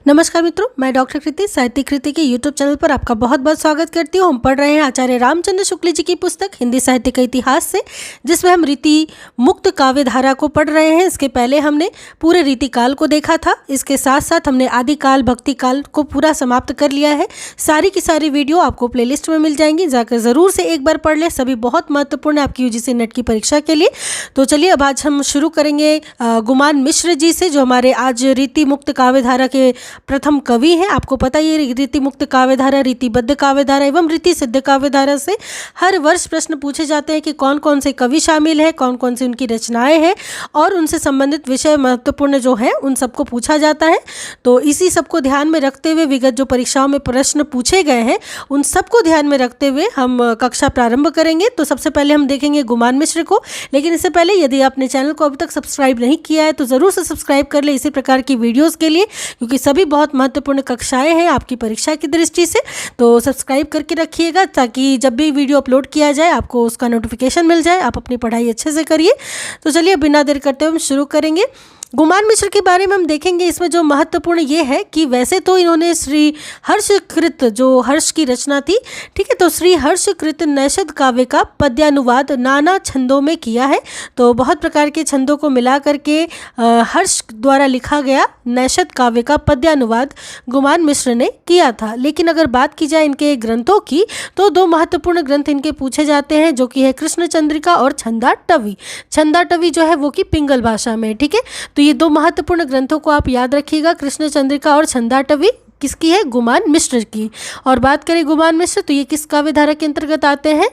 नमस्कार मित्रों, मैं डॉक्टर कृति साहित्यिक कृति के यूट्यूब चैनल पर आपका बहुत बहुत स्वागत करती हूँ। हम पढ़ रहे हैं आचार्य रामचंद्र शुक्ल जी की पुस्तक हिंदी साहित्य का इतिहास से, जिसमें हम रीति मुक्त काव्य धारा को पढ़ रहे हैं। इसके पहले हमने पूरे रीतिकाल को देखा था। इसके साथ साथ हमने आदिकाल भक्ति काल को पूरा समाप्त कर लिया है। सारी की सारी वीडियो आपको प्लेलिस्ट में मिल जाएंगी, जाकर ज़रूर से एक बार पढ़ लें। सभी बहुत महत्वपूर्ण है आपकी यूजीसी नेट की परीक्षा के लिए। तो चलिए अब आज हम शुरू करेंगे गुमान मिश्र जी से, जो हमारे आज रीति मुक्त काव्य धारा के प्रथम कवि हैं। आपको पता ही है, रीति मुक्त काव्यधारा, रीतिबद्ध काव्यधारा एवं रीति सिद्ध काव्यधारा से हर वर्ष प्रश्न पूछे जाते हैं कि कौन कौन से कवि शामिल हैं, कौन कौन सी उनकी रचनाएं हैं और उनसे संबंधित विषय महत्वपूर्ण जो है उन सबको पूछा जाता है। तो इसी सबको ध्यान में रखते हुए विगत जो परीक्षाओं में प्रश्न पूछे गए हैं उन सबको ध्यान में रखते हुए हम कक्षा प्रारंभ करेंगे। तो सबसे पहले हम देखेंगे गुमान मिश्र को, लेकिन इससे पहले यदि आपने चैनल को अभी तक सब्सक्राइब नहीं किया है तो ज़रूर से सब्सक्राइब कर ले इसी प्रकार की वीडियोज़ के लिए, क्योंकि सभी बहुत महत्वपूर्ण कक्षाएं हैं आपकी परीक्षा की दृष्टि से। तो सब्सक्राइब करके रखिएगा ताकि जब भी वीडियो अपलोड किया जाए आपको उसका नोटिफिकेशन मिल जाए, आप अपनी पढ़ाई अच्छे से करिए। तो चलिए बिना देर करते हुए हम शुरू करेंगे। गुमान मिश्र के बारे में हम देखेंगे। इसमें जो महत्वपूर्ण ये है कि वैसे तो इन्होंने श्री हर्षकृत, जो हर्ष की रचना थी, ठीक है, तो श्री हर्षकृत नैषध काव्य का पद्यानुवाद नाना छंदों में किया है। तो बहुत प्रकार के छंदों को मिला करके हर्ष द्वारा लिखा गया नैषध काव्य का पद्यानुवाद गुमान मिश्र ने किया था। लेकिन अगर बात की जाए इनके ग्रंथों की तो दो महत्वपूर्ण ग्रंथ इनके पूछे जाते हैं, जो कि है कृष्ण चंद्रिका और छंदाटवी। छंदाटवी जो है वो कि पिंगल भाषा में, ठीक है। तो ये दो महत्वपूर्ण ग्रंथों को आप याद रखिएगा, कृष्ण चंद्रिका और छंदाटवी किसकी है? गुमान मिश्र की। और बात करें गुमान मिश्र तो ये किस काव्यधारा के अंतर्गत आते हैं?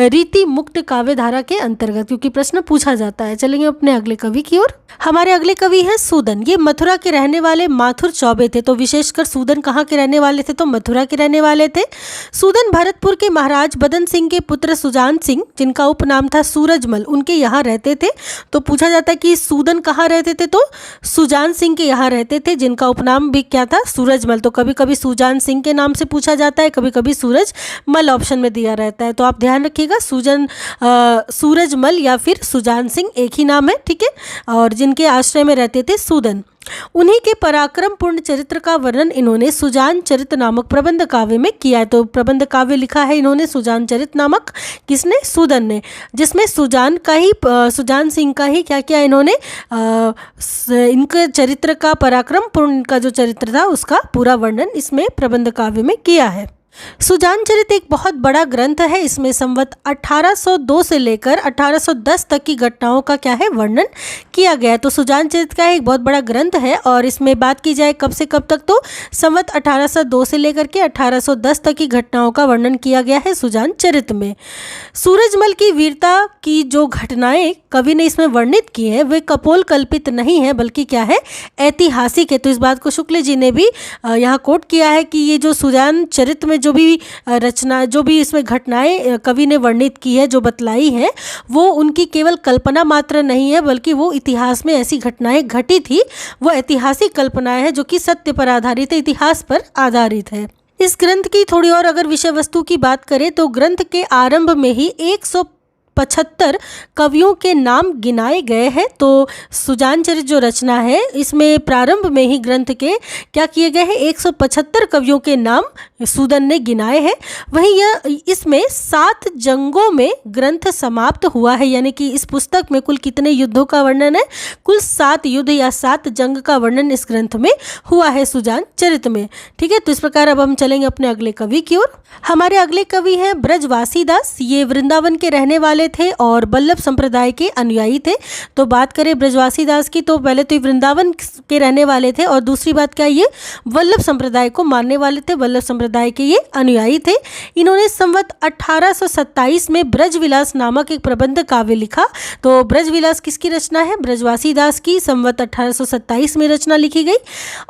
रीति मुक्त काव्यधारा के अंतर्गत, क्योंकि प्रश्न पूछा जाता है। चलेंगे अपने अगले कवि की ओर। हमारे अगले कवि हैं सूदन। ये मथुरा के रहने वाले माथुर चौबे थे। तो विशेषकर सूदन कहाँ के रहने वाले थे? तो मथुरा के रहने वाले थे। सूदन भरतपुर के महाराज बदन सिंह के पुत्र सुजान सिंह, जिनका उपनाम था सूरजमल, उनके यहाँ रहते थे। तो पूछा जाता है कि सूदन कहाँ रहते थे? तो सुजान सिंह के यहाँ रहते थे, जिनका उपनाम भी क्या था? सूरजमल। तो कभी कभी सुजान सिंह के नाम से पूछा जाता है, कभी कभी सूरजमल ऑप्शन में दिया रहता है। तो आप ध्यान रखिएगा, सूरजमल या फिर सुजान सिंह एक ही नाम है, ठीक है। और जिनके आश्रय में रहते थे सूदन, उन्हीं के पराक्रम पूर्ण चरित्र का वर्णन इन्होंने सुजान चरित नामक प्रबंध काव्य में किया है। तो प्रबंध काव्य लिखा है इन्होंने सुजान चरित नामक, किसने? सूदन ने, जिसमें सुजान सिंह का ही क्या किया इन्होंने? इनके चरित्र का, पराक्रम पूर्ण का जो चरित्र था उसका पूरा वर्णन इसमें प्रबंध काव्य में किया है। सुजान चरित एक बहुत बड़ा ग्रंथ है। इसमें संवत 1802 से लेकर 1810 तक की घटनाओं का क्या है? वर्णन किया गया है। तो सुजान चरित का एक बहुत बड़ा ग्रंथ है और इसमें बात की जाए कब से कब तक, तो संवत 1802 से लेकर के 1810 तक की घटनाओं का वर्णन किया गया है सुजान चरित में। सूरजमल की वीरता की जो घटनाएं कवि ने इसमें वर्णित की हैं वे कपोल कल्पित नहीं है, बल्कि क्या है? ऐतिहासिक है। तो इस बात को शुक्ल जी ने भी यहाँ कोट किया है कि ये जो सुजान चरित में जो भी इसमें घटनाएं कवि ने वर्णित की है, जो बतलाई है, वो उनकी केवल कल्पना मात्र नहीं है, बल्कि वो इतिहास में ऐसी घटनाएं घटी थी, वो ऐतिहासिक कल्पनाएं हैं जो कि सत्य पर आधारित है, इतिहास पर आधारित है। इस ग्रंथ की थोड़ी और अगर विषय वस्तु की बात करें तो ग्रंथ के आरंभ में ही 175 कवियों के नाम गिनाए गए हैं। तो सुजान चरित जो रचना है इसमें प्रारंभ में ही ग्रंथ के क्या किए गए हैं? 175 कवियों के नाम सूदन ने गिनाए हैं। वहीं इसमें 7 जंगों में ग्रंथ समाप्त हुआ है, यानी कि इस पुस्तक में कुल कितने युद्धों का वर्णन है? कुल 7 युद्ध या 7 जंग का वर्णन इस ग्रंथ में हुआ है सुजान चरित में, ठीक है। तो इस प्रकार अब हम चलेंगे अपने अगले कवि की ओर। हमारे अगले कवि हैं ब्रजवासी दास। ये वृंदावन के रहने वाले थे और वल्लभ संप्रदाय के अनुयायी थे। तो बात करें ब्रजवासी दास की तो पहले तो वृंदावन के रहने वाले थे और दूसरी बात क्या, ये वल्लभ संप्रदाय को मानने वाले थे, वल्लभ संप्रदाय के ये अनुयायी थे। इन्होंने संवत 1827 में ब्रजविलास नामक एक प्रबंध काव्य लिखा। तो ब्रजविलास किसकी रचना है? ब्रजवासी दास की संवत 1827 में रचना लिखी गई।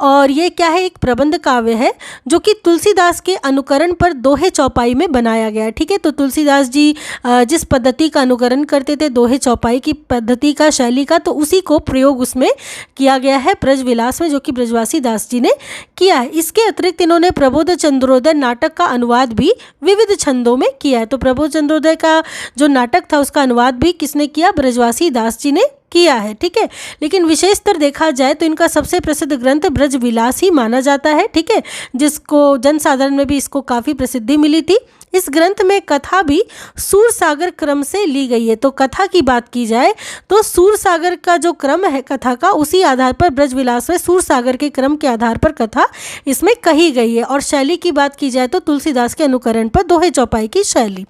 और ये क्या है? एक प्रबंध काव्य है जो कि तुलसीदास के अनुकरण पर दोहे चौपाई में बनाया गया है, ठीक है। तो तुलसीदास जी जिस पद्धति पद्धति का अनुकरण करते थे, दोहे चौपाई की पद्धति का, शैली का, तो उसी को प्रयोग उसमें किया गया है ब्रजविलास में, जो कि ब्रजवासी दास जी ने किया है। इसके अतिरिक्त इन्होंने प्रबोध चंद्रोदय नाटक का अनुवाद भी विविध छंदों में किया है। तो प्रबोध चंद्रोदय का जो नाटक था उसका अनुवाद भी किसने किया? ब्रजवासी दास जी ने किया है। ठीक है, लेकिन विशेषतर देखा जाए तो इनका सबसे प्रसिद्ध ग्रंथ ब्रजविलास ही माना जाता है। ठीक है, जिसको जनसाधारण में भी इसको काफ़ी प्रसिद्धि मिली थी। इस ग्रंथ में कथा भी सूरसागर क्रम से ली गई है। तो कथा की बात की जाए तो सूरसागर का जो क्रम है कथा का, उसी आधार पर ब्रजविलास में सूरसागर के क्रम के आधार पर कथा इसमें कही गई है। और शैली की बात की जाए तो तुलसीदास के अनुकरण पर दोहे चौपाई की शैली।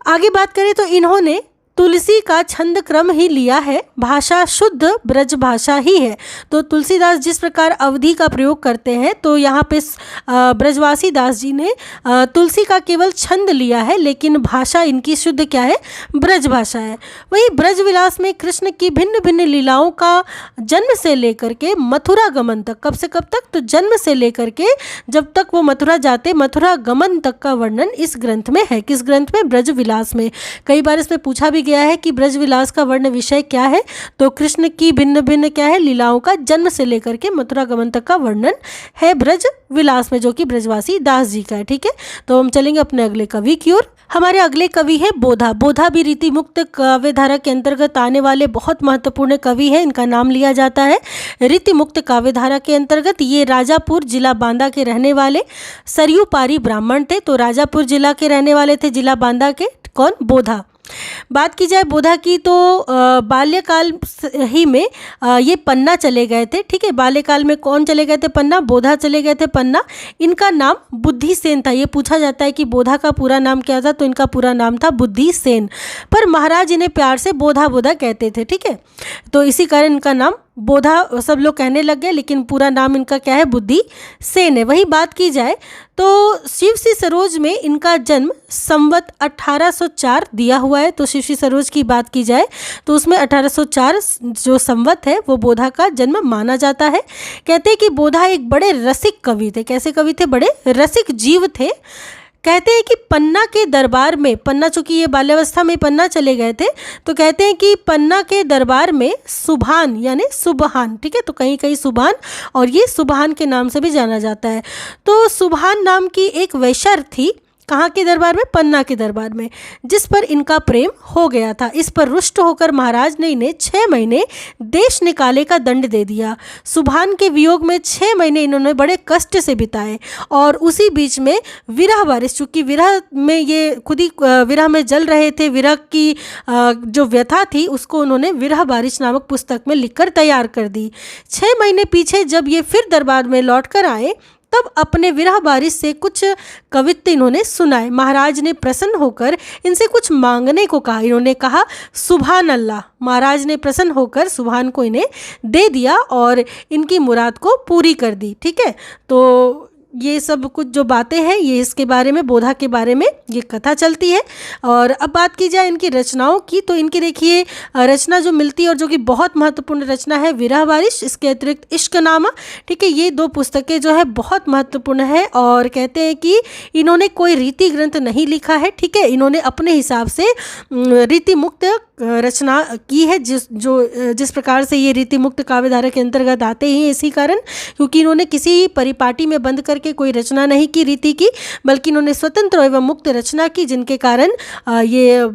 आगे बात करें तो इन्होंने तुलसी का छंद क्रम ही लिया है, भाषा शुद्ध ब्रज भाषा ही है। तो तुलसीदास जिस प्रकार अवधि का प्रयोग करते हैं, तो यहाँ पे ब्रजवासी दास जी ने तुलसी का केवल छंद लिया है, लेकिन भाषा इनकी शुद्ध क्या है? ब्रज भाषा है। वहीं ब्रजविलास में कृष्ण की भिन्न भिन्न लीलाओं का जन्म से लेकर के मथुरा गमन तक, कब से कब तक? तो जन्म से लेकर के जब तक वो मथुरा जाते, मथुरा गमन तक का वर्णन इस ग्रंथ में है। किस ग्रंथ में? ब्रजविलास में। कई बार इसमें पूछा भी गया है कि ब्रजविलास का वर्ण विषय क्या है, तो कृष्ण की भिन्न भिन्न क्या है? लीलाओं का जन्म से लेकर के मथुरा गमन तक का वर्णन है ब्रजविलास में, जो कि ब्रजवासी दास जी का है। ठीक है, तो हम चलेंगे अपने अगले कवि की ओर। हमारे अगले कवि हैं बोधा। बोधा भी रीति मुक्त काव्य धारा के अंतर्गत आने वाले बहुत महत्वपूर्ण कवि हैं। इनका नाम लिया जाता है रीति मुक्त काव्य धारा के अंतर्गत। ये राजापुर जिला बांदा के रहने वाले सरयू पारी ब्राह्मण थे। तो राजापुर जिला के रहने वाले थे, जिला बांदा के। कौन? बोधा। बात की जाए बोधा की तो बाल्यकाल ही में ये पन्ना चले गए थे। ठीक है, बाल्यकाल में कौन चले गए थे? पन्ना। बोधा चले गए थे पन्ना। इनका नाम बुद्धिसेन था। ये पूछा जाता है कि बोधा का पूरा नाम क्या था, तो इनका पूरा नाम था बुद्धिसेन, पर महाराज इन्हें प्यार से बोधा बोधा कहते थे। ठीक है, तो इसी कारण इनका नाम बोधा सब लोग कहने लग गए, लेकिन पूरा नाम इनका क्या है? बुद्धिसेन है। वही बात की जाए तो शिवसी सरोज में इनका जन्म संवत 1804 दिया हुआ है। तो शिवसी सरोज की बात की जाए तो उसमें 1804 जो संवत है वो बोधा का जन्म माना जाता है। कहते हैं कि बोधा एक बड़े रसिक कवि थे। कैसे कवि थे? बड़े रसिक जीव थे। कहते हैं कि पन्ना के दरबार में, पन्ना चूंकि ये बाल्यावस्था में पन्ना चले गए थे, तो कहते हैं कि पन्ना के दरबार में सुभान यानी सुबहान, ठीक है, तो कहीं कहीं सुभान और ये सुबहान के नाम से भी जाना जाता है। तो सुबहान नाम की एक वैश्या थी। कहाँ के दरबार में? पन्ना के दरबार में, जिस पर इनका प्रेम हो गया था। इस पर रुष्ट होकर महाराज ने इन्हें 6 महीने देश निकाले का दंड दे दिया। सुभान के वियोग में 6 महीने इन्होंने बड़े कष्ट से बिताए और उसी बीच में विरह बारिश, चूँकि विरह में ये खुद ही विरह में जल रहे थे, विरह की जो व्यथा थी उसको उन्होंने विरह बारिश नामक पुस्तक में लिखकर तैयार कर दी। 6 महीने पीछे जब ये फिर दरबार में लौट कर आए तब अपने विरह बारिश से कुछ कवित्व इन्होंने सुनाए। महाराज ने प्रसन्न होकर इनसे कुछ मांगने को कहा। इन्होंने कहा सुभान अल्लाह। महाराज ने प्रसन्न होकर सुभान को इन्हें दे दिया और इनकी मुराद को पूरी कर दी। ठीक है, तो ये सब कुछ जो बातें हैं ये इसके बारे में, बोधा के बारे में ये कथा चलती है। और अब बात की जाए इनकी रचनाओं की, तो इनकी देखिए रचना जो मिलती है और जो कि बहुत महत्वपूर्ण रचना है विरह बारिश, इसके अतिरिक्त इश्कनामा। ठीक है, ये 2 पुस्तकें जो है बहुत महत्वपूर्ण है और कहते हैं कि इन्होंने कोई रीति ग्रंथ नहीं लिखा है। ठीक है, इन्होंने अपने हिसाब से रीति मुक्त रचना की है, जिस प्रकार से ये रीति मुक्त काव्य धारा के अंतर्गत आते ही इसी कारण, क्योंकि इन्होंने किसी परिपाटी में बंद करके कोई रचना नहीं की रीति की, बल्कि इन्होंने स्वतंत्र एवं मुक्त रचना की, जिनके कारण ये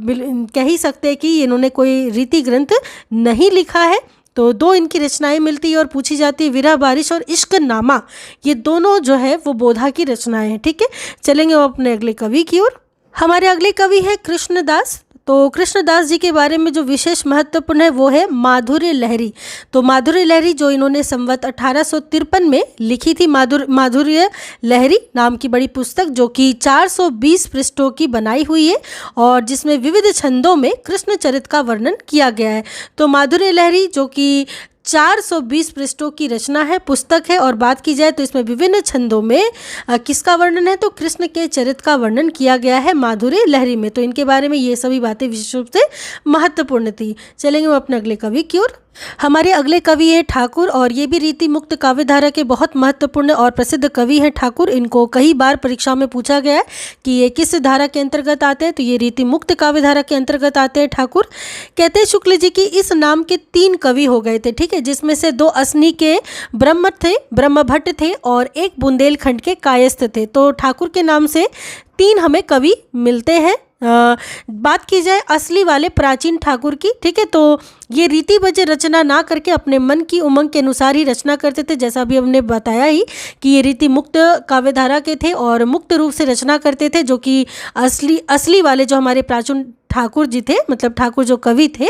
कह ही सकते हैं कि इन्होंने कोई रीति ग्रंथ नहीं लिखा है। तो 2 इनकी रचनाएं मिलती है और पूछी जाती है विरह बारिश और इश्कनामा, ये दोनों जो है वो बोधा की रचनाएं हैं। ठीक है, चलेंगे अपने अगले कवि की ओर। हमारे अगले कवि है कृष्णदास। तो कृष्णदास जी के बारे में जो विशेष महत्वपूर्ण है वो है माधुर्य लहरी। तो माधुर्य लहरी जो इन्होंने संवत 1853 में लिखी थी, माधुर्य लहरी नाम की बड़ी पुस्तक, जो कि 420 पृष्ठों की बनाई हुई है और जिसमें विविध छंदों में कृष्ण चरित्र का वर्णन किया गया है। तो माधुर्य लहरी जो कि 420 पृष्ठों की रचना है, पुस्तक है, और बात की जाए तो इसमें विभिन्न छंदों में किसका वर्णन है? तो कृष्ण के चरित्र का वर्णन किया गया है माधुर्य लहरी में। तो इनके बारे में ये सभी बातें विशेष रूप से महत्वपूर्ण थी। चलेंगे हम अपने अगले कवि की ओर। हमारे अगले कवि हैं ठाकुर और ये भी रीति मुक्त काव्यधारा के बहुत महत्वपूर्ण और प्रसिद्ध कवि हैं ठाकुर। इनको कई बार परीक्षा में पूछा गया है कि ये किस धारा के अंतर्गत आते हैं, तो ये रीति मुक्त काव्यधारा के अंतर्गत आते हैं ठाकुर। कहते हैं शुक्ल जी की इस नाम के 3 कवि हो गए थे, ठीक है, जिसमें से 2 असनी के ब्रह्मभट्ट थे और एक बुंदेलखंड के कायस्थ थे। तो ठाकुर के नाम से 3 हमें कवि मिलते हैं। बात की जाए असली वाले प्राचीन ठाकुर की, ठीक है, तो ये रीतिबद्ध रचना ना करके अपने मन की उमंग के अनुसार ही रचना करते थे, जैसा अभी हमने बताया ही कि ये रीति मुक्त काव्यधारा के थे और मुक्त रूप से रचना करते थे, जो कि असली वाले जो हमारे प्राचीन ठाकुर जी थे, मतलब ठाकुर जो कवि थे,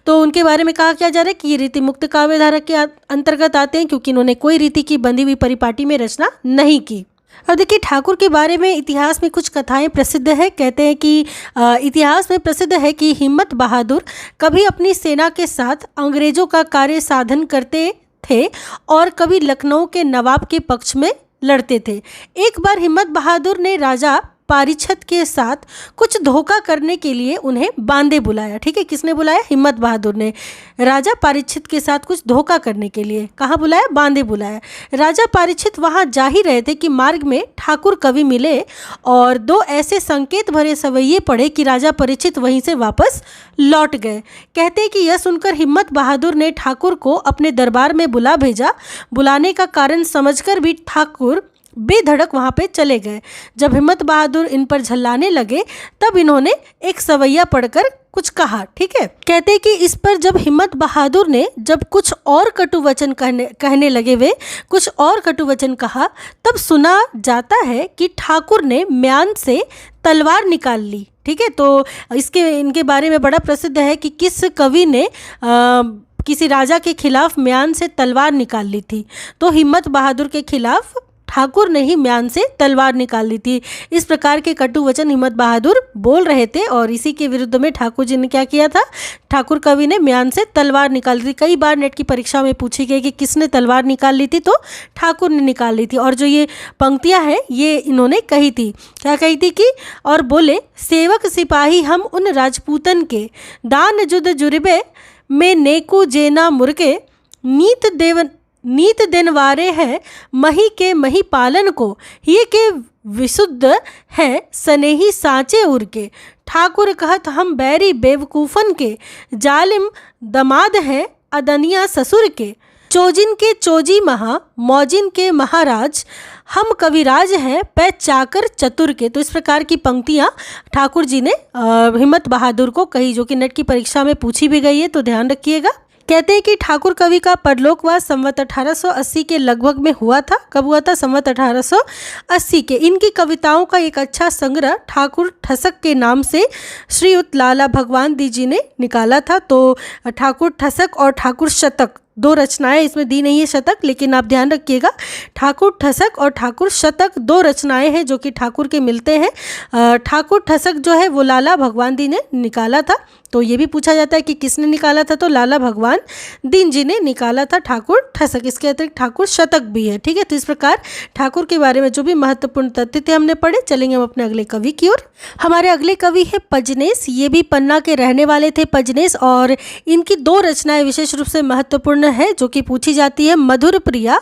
तो उनके बारे में कहा क्या जा रहा है कि ये रीति मुक्त काव्यधारा के अंतर्गत आते हैं, क्योंकि इन्होंने कोई रीति की बंधी हुई परिपाटी में रचना नहीं की। अब देखिए ठाकुर के बारे में इतिहास में कुछ कथाएं प्रसिद्ध है। कहते हैं कि इतिहास में प्रसिद्ध है कि हिम्मत बहादुर कभी अपनी सेना के साथ अंग्रेजों का कार्य साधन करते थे और कभी लखनऊ के नवाब के पक्ष में लड़ते थे। एक बार हिम्मत बहादुर ने राजा पारीक्षत के साथ कुछ धोखा करने के लिए उन्हें बांदे बुलाया, ठीक है, किसने बुलाया? हिम्मत बहादुर ने राजा पारीक्षित के साथ कुछ धोखा करने के लिए कहाँ बुलाया? बांदे बुलाया। राजा पारीक्षित वहाँ जा ही रहे थे कि मार्ग में ठाकुर कवि मिले और 2 ऐसे संकेत भरे सवैये पड़े कि राजा परीक्षित वहीं से वापस लौट गए। कहते हैं कि यह सुनकर हिम्मत बहादुर ने ठाकुर को अपने दरबार में बुला भेजा। बुलाने का कारण समझकर भी ठाकुर बेधड़क वहाँ पे चले गए। जब हिम्मत बहादुर इन पर झल्लाने लगे तब इन्होंने एक सवैया पढ़कर कुछ कहा, ठीक है। कहते हैं कि इस पर जब हिम्मत बहादुर ने जब कुछ और कटु वचन कहने लगे, वे कुछ और कटु वचन कहा, तब सुना जाता है कि ठाकुर ने म्यान से तलवार निकाल ली, ठीक है। तो इनके बारे में बड़ा प्रसिद्ध है कि किस कवि ने किसी राजा के खिलाफ म्यान से तलवार निकाल ली थी, तो हिम्मत बहादुर के खिलाफ ठाकुर ने ही म्यान से तलवार निकाल ली थी। इस प्रकार के कटु वचन हिम्मत बहादुर बोल रहे थे और इसी के विरुद्ध में ठाकुर जी ने क्या किया था? ठाकुर कवि ने म्यान से तलवार निकाल ली थी। कई बार नेट की परीक्षा में पूछी गई कि किसने तलवार निकाल ली थी, तो ठाकुर ने निकाल ली थी। और जो ये पंक्तियां हैं ये इन्होंने कही थी, क्या कही थी कि और बोले, सेवक सिपाही हम उन राजपूतन के, दान जुद जुर्बे में नेकू जेना मुर्गे, नीत दिनवारे है मही के मही पालन को, ये के विशुद्ध है सनेही साँचे उर के। ठाकुर कहत हम बैरी बेवकूफ़न के, जालिम दमाद है अदनिया ससुर के। चोजिन के चोजी महा, मौजिन के महाराज, हम कविराज हैं पै चाकर चतुर के। तो इस प्रकार की पंक्तियाँ ठाकुर जी ने हिम्मत बहादुर को कही, जो कि नेट की परीक्षा में पूछी भी गई है, तो ध्यान रखिएगा। कहते हैं कि ठाकुर कवि का परलोकवास संवत 1880 के लगभग में हुआ था। कब हुआ था? संवत 1880 के। इनकी कविताओं का एक अच्छा संग्रह ठाकुर ठसक के नाम से श्रीयुत लाला भगवान दी जी ने निकाला था। तो ठाकुर ठसक और ठाकुर शतक 2 रचनाएं इसमें दी नहीं है शतक, लेकिन आप ध्यान रखिएगा ठाकुर ठसक और ठाकुर शतक 2 रचनाएं हैं जो कि ठाकुर के मिलते हैं। ठाकुर ठसक जो है वो लाला भगवान दी ने निकाला था। तो ये भी पूछा जाता है कि किसने निकाला था, तो लाला भगवान दीन जी ने निकाला था ठाकुर ठसक। इसके अतिरिक्त ठाकुर शतक भी है, ठीक है। तो इस प्रकार ठाकुर के बारे में जो भी महत्वपूर्ण तथ्य थे हमने पढ़े। चलेंगे हम अपने अगले कवि की ओर। हमारे अगले कवि है पजनेस। ये भी पन्ना के रहने वाले थे पजनेस, और इनकी 2 रचनाएं विशेष रूप से महत्वपूर्ण है जो कि पूछी जाती है, मधुर प्रिया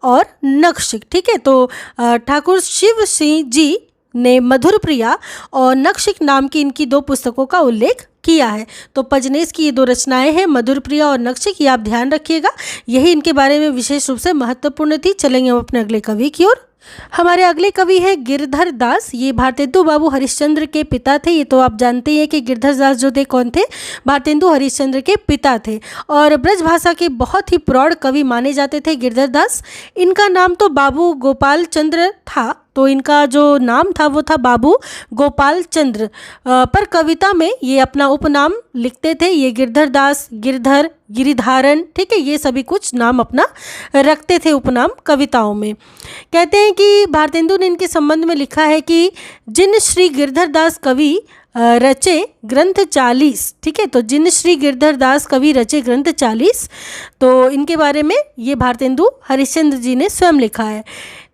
और नक्शिक, ठीक है। तो ठाकुर शिव सिंह जी ने मधुर प्रिया और नक्शिक नाम की इनकी 2 पुस्तकों का उल्लेख किया है। तो पजनेस की ये 2 रचनाएं हैं, मधुर प्रिया और नक्शिक, ये आप ध्यान रखिएगा, यही इनके बारे में विशेष रूप से महत्वपूर्ण थी। चलेंगे हम अपने अगले कवि की ओर। हमारे अगले कवि है गिरधर दास। ये भारतेंदु बाबू हरिश्चंद्र के पिता थे। ये तो आप जानते हैं कि गिरधर दास जो थे कौन थे? भारतेंदु हरिश्चंद्र के पिता थे और ब्रज भाषा के बहुत ही प्रौढ़ कवि माने जाते थे गिरधर दास। इनका नाम तो बाबू गोपाल चंद्र था, तो इनका जो नाम था वो था बाबू गोपाल चंद्र, पर कविता में ये अपना उपनाम लिखते थे। ये गिरधर दास, गिरधर, गिरिधारण, ठीक है, ये सभी कुछ नाम अपना रखते थे उपनाम कविताओं में। कहते हैं कि भारतेंदु ने इनके संबंध में लिखा है कि जिन श्री गिरधर दास कवि रचे ग्रंथ 40, ठीक है। तो जिन श्री गिरधर दास कवि रचे ग्रंथ 40, तो इनके बारे में ये भारतेंदु हरिश्चंद्र जी ने स्वयं लिखा है।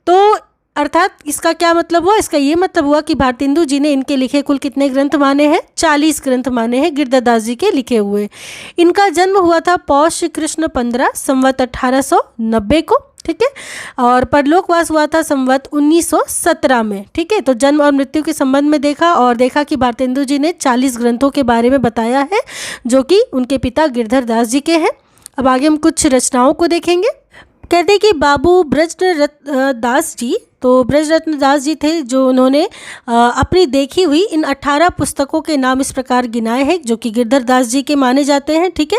तो अर्थात इसका क्या मतलब हुआ? इसका ये मतलब हुआ कि भारतेंदु जी ने इनके लिखे कुल कितने ग्रंथ माने हैं? 40 ग्रंथ माने हैं गिरधरदास जी के लिखे हुए। इनका जन्म हुआ था पौष कृष्ण 15 संवत 1890 को, ठीक है, और परलोकवास हुआ था संवत 1917 में, ठीक है। तो जन्म और मृत्यु के संबंध में देखा और देखा कि भारतेंदु जी ने 40 ग्रंथों के बारे में बताया है जो कि उनके पिता गिरधरदास जी के हैं। अब आगे हम कुछ रचनाओं को देखेंगे। कहते हैं कि बाबू ब्रजरत्न दास जी, तो ब्रजरत्न दास जी थे जो उन्होंने अपनी देखी हुई इन 18 पुस्तकों के नाम इस प्रकार गिनाए हैं जो कि गिरधरदास जी के माने जाते हैं, ठीक है।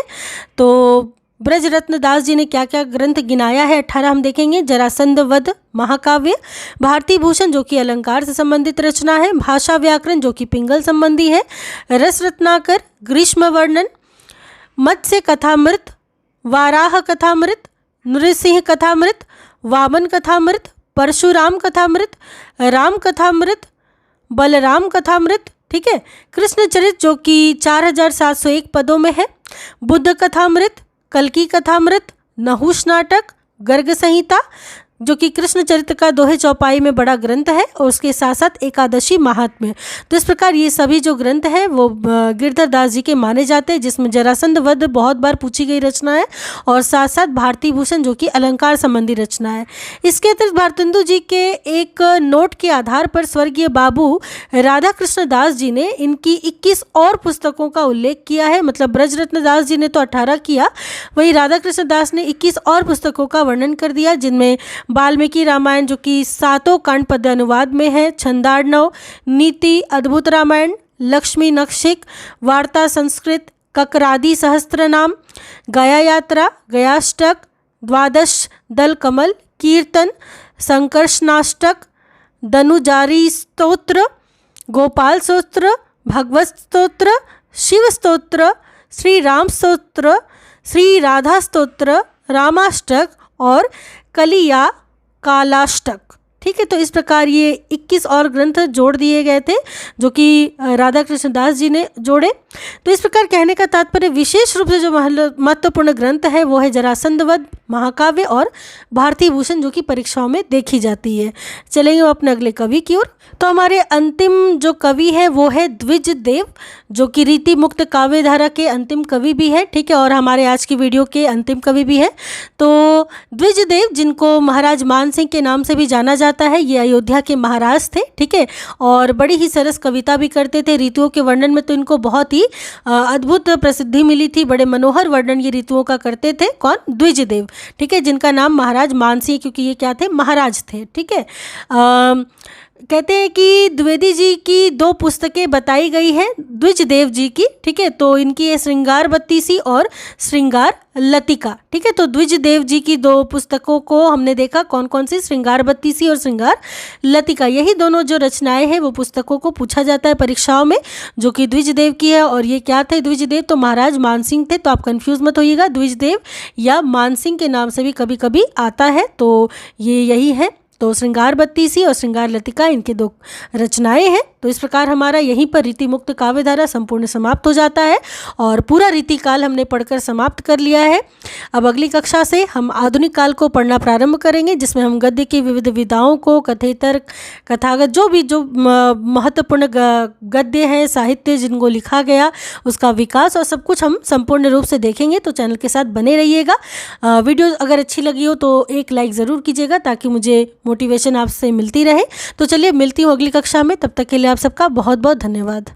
तो ब्रजरत्न दास जी ने क्या क्या ग्रंथ गिनाया है? 18 हम देखेंगे। जरासंध वध महाकाव्य, भारती भूषण जो कि अलंकार से संबंधित रचना है, भाषा व्याकरण जो कि पिंगल संबंधी है, रस रत्नाकर, ग्रीष्म वर्णन, मत्स्य कथामृत, वाराह कथामृत, नृसिंह कथामृत, वामन कथामृत, परशुराम कथामृत, राम कथामृत, बलराम कथामृत, ठीक है, कृष्णचरित जो कि 4701 पदों में है, बुद्ध कथामृत, कल्की कथामृत, नहुष नाटक, गर्ग संहिता जो कि कृष्ण चरित्र का दोहे चौपाई में बड़ा ग्रंथ है, और उसके साथ साथ एकादशी महात्म्य। तो इस प्रकार ये सभी जो ग्रंथ हैं वो गिरधरदास जी के माने जाते हैं, जिसमें जरासंध वध बहुत बार पूछी गई रचना है और साथ साथ भारती भूषण जो कि अलंकार संबंधी रचना है। इसके अतिरिक्त भारतेंदु जी के एक नोट के आधार पर स्वर्गीय बाबू राधा कृष्ण दास जी ने इनकी 21 और पुस्तकों का उल्लेख किया है। मतलब ब्रजरत्न दास जी ने तो 18 किया, वहीं राधा कृष्ण दास ने 21 और पुस्तकों का वर्णन कर दिया, जिनमें वाल्मीकि रामायण जो कि 7 कांड पद्य अनुवाद में है, छंदार्णव, नीति, अद्भुत रामायण, लक्ष्मी नक्षिक, वार्ता संस्कृत, ककरादि सहस्त्रनाम, गया यात्रा, गयाष्टक, द्वादश दल कमल, कीर्तन, संकर्षणाष्टक, धनुजारी स्तोत्र, गोपाल स्तोत्र, भगवत स्तोत्र, शिव स्तोत्र, श्री राम स्तोत्र, श्री राधा स्तोत्र, रामाष्टक और कलिया कालाष्टक, ठीक है। तो इस प्रकार ये 21 और ग्रंथ जोड़ दिए गए थे जो कि राधा कृष्ण दास जी ने जोड़े। तो इस प्रकार कहने का तात्पर्य विशेष रूप से जो महत्वपूर्ण ग्रंथ है वो है जरासंध वध महाकाव्य और भारती भूषण जो कि परीक्षाओं में देखी जाती है। चलेंगे अपने अगले कवि की ओर। तो हमारे अंतिम जो कवि है वो है द्विज देव जो कि रीति मुक्त काव्य धारा के अंतिम कवि भी है, ठीक है, और हमारे आज की वीडियो के अंतिम कवि भी है। तो द्विज देव जिनको महाराज मान सिंह के नाम से भी जाना जाता है, ये अयोध्या के महाराज थे, ठीक है, और बड़ी ही सरस कविता भी करते थे। ऋतुओं के वर्णन में तो इनको बहुत ही अद्भुत प्रसिद्धि मिली थी, बड़े मनोहर वर्णन ये ऋतुओं का करते थे। कौन? द्विज देव, ठीक है, जिनका नाम महाराज मान सिंह, क्योंकि ये क्या थे? महाराज थे, ठीक है। कहते हैं कि द्विवेदी जी की 2 पुस्तकें बताई गई हैं द्विज देव जी की, ठीक है, तो इनकी है श्रृंगार बत्तीसी और श्रृंगार लतिका, ठीक है। तो द्विज देव जी की 2 पुस्तकों को हमने देखा, कौन कौन सी? श्रृंगार बत्तीसी और श्रृंगार लतिका। यही दोनों जो रचनाएं हैं वो पुस्तकों को पूछा जाता है परीक्षाओं में, जो कि द्विज देव की है। और ये क्या थे द्विज देव? तो महाराज मान सिंह थे, तो आप कंफ्यूज मत होइएगा, द्विज देव या मान सिंह के नाम से भी कभी कभी आता है, तो ये यही है। तो श्रृंगार बत्तीसी और श्रृंगार लतिका इनके 2 रचनाएं हैं। तो इस प्रकार हमारा यहीं पर रीति मुक्त काव्यधारा संपूर्ण समाप्त हो जाता है और पूरा रीति काल हमने पढ़कर समाप्त कर लिया है। अब अगली कक्षा से हम आधुनिक काल को पढ़ना प्रारंभ करेंगे, जिसमें हम गद्य की विविध विधाओं को, कथेतर, कथागत, जो महत्वपूर्ण गद्य हैं, साहित्य जिनको लिखा गया, उसका विकास और सब कुछ हम संपूर्ण रूप से देखेंगे। तो चैनल के साथ बने रहिएगा। वीडियो अगर अच्छी लगी हो तो एक लाइक ज़रूर कीजिएगा ताकि मुझे मोटिवेशन आपसे मिलती रहे। तो चलिए मिलती हूँ अगली कक्षा में, तब तक के लिए आप सबका बहुत बहुत धन्यवाद।